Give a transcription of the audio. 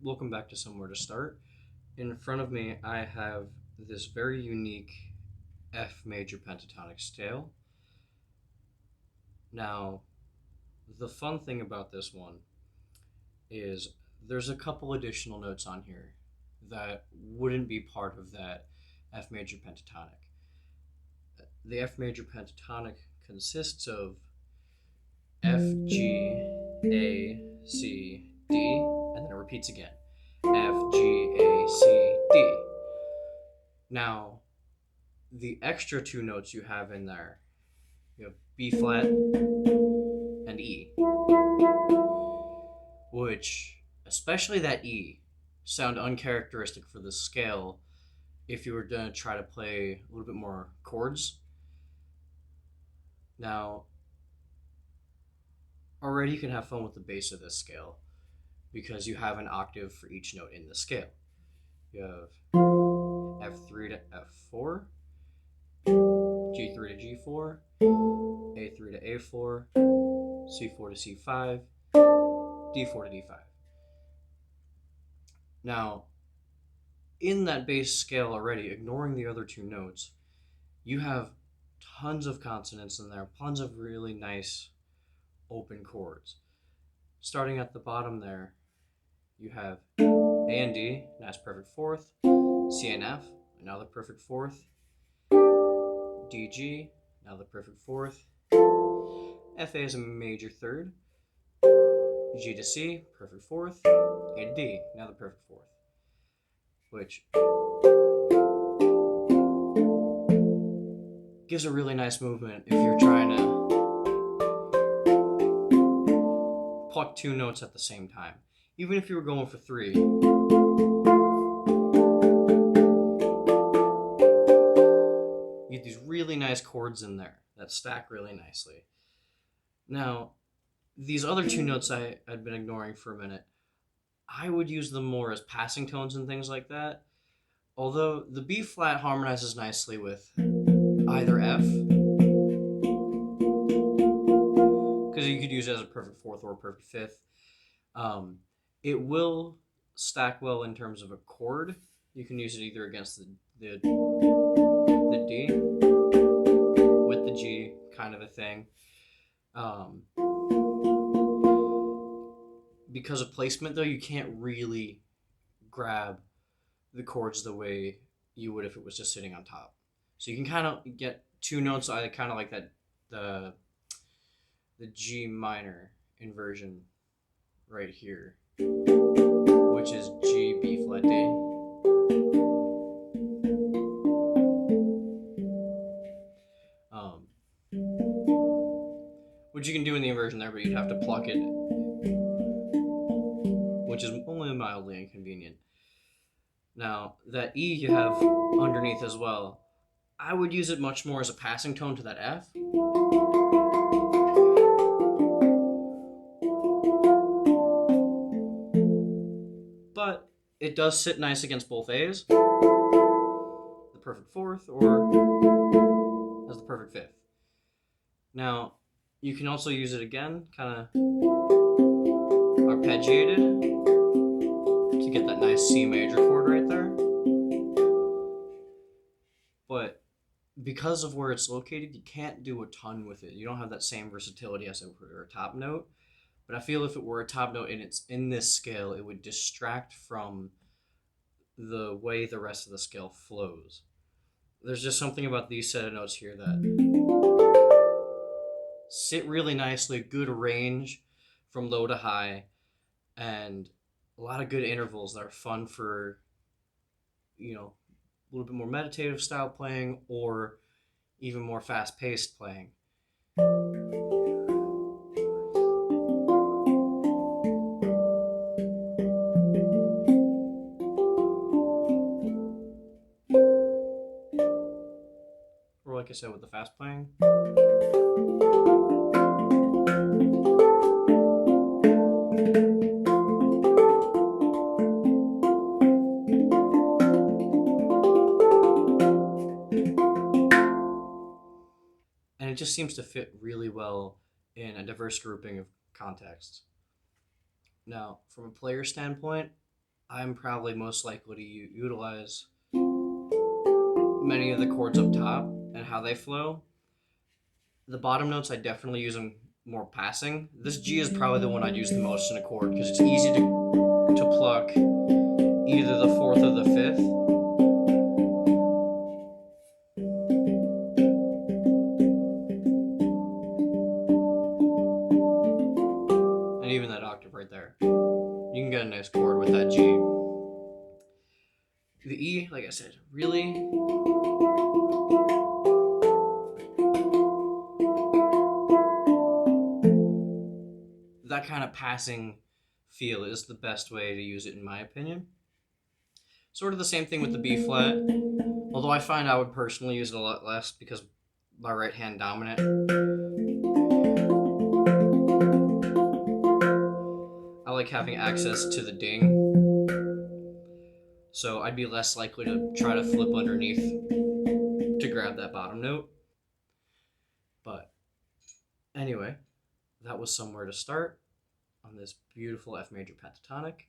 welcome back to Somewhere to Start. In front of me, I have this very unique F major pentatonic scale. Now, the fun thing about this one is there's a couple additional notes on here that wouldn't be part of that F major pentatonic. The F major pentatonic consists of F, G, A, C, D, and then it repeats again. F, G, A, C, D. Now, the extra two notes you have in there, you have B flat and E, which, especially that E, sound uncharacteristic for this scale if you were going to try to play a little bit more chords. Now, already you can have fun with the bass of this scale because you have an octave for each note in the scale. You have F3 to F4, G3 to G4, A3 to A4, C4 to C5, D4 to D5. Now, in that bass scale already, ignoring the other two notes, you have tons of consonants in there, tons of really nice open chords. Starting at the bottom there, you have A and D, nice perfect fourth, C and F, another perfect fourth, D, G, another perfect fourth, F, A is a major third, G to C, perfect fourth, A to D, another perfect fourth, which gives a really nice movement if you're trying to pluck two notes at the same time. Even if you were going for three, you get these really nice chords in there that stack really nicely. Now, these other two notes I'd been ignoring for a minute, I would use them more as passing tones and things like that. Although the B flat harmonizes nicely with either F, because you could use it as a perfect fourth or a perfect fifth. It will stack well in terms of a chord. You can use it either against the D with the G, kind of a thing. Because of placement, though, you can't really grab the chords the way you would if it was just sitting on top. So you can kind of get two notes. I kind of like that the G minor inversion right here, which is G, B flat, D. Which you can do in the inversion there, but you'd have to pluck it, which is only mildly inconvenient. Now, that E you have underneath as well, I would use it much more as a passing tone to that F. But it does sit nice against both A's, the perfect fourth, or as the perfect fifth. Now, you can also use it again, kind of arpeggiated, to get that nice C major chord right there. But because of where it's located, you can't do a ton with it. You don't have that same versatility as if it were a top note. But I feel if it were a top note and it's in this scale, it would distract from the way the rest of the scale flows. There's just something about these set of notes here that sit really nicely, good range from low to high, and a lot of good intervals that are fun for, a little bit more meditative style playing or even more fast-paced playing. Or like I said, with the fast playing. And it just seems to fit really well in a diverse grouping of contexts. Now, from a player standpoint, I'm probably most likely to utilize many of the chords up top and how they flow. The bottom notes, I definitely use them more passing. This G is probably the one I'd use the most in a chord because it's easy to pluck either the fourth or the fifth. And even that octave right there. You can get a nice chord with that G. The E, like I said, really that kind of passing feel is the best way to use it in my opinion. Sort of the same thing with the B flat, although I find I would personally use it a lot less because my right hand dominant. I like having access to the ding, so I'd be less likely to try to flip underneath to grab that bottom note. But anyway, that was somewhere to start on this beautiful F major pentatonic.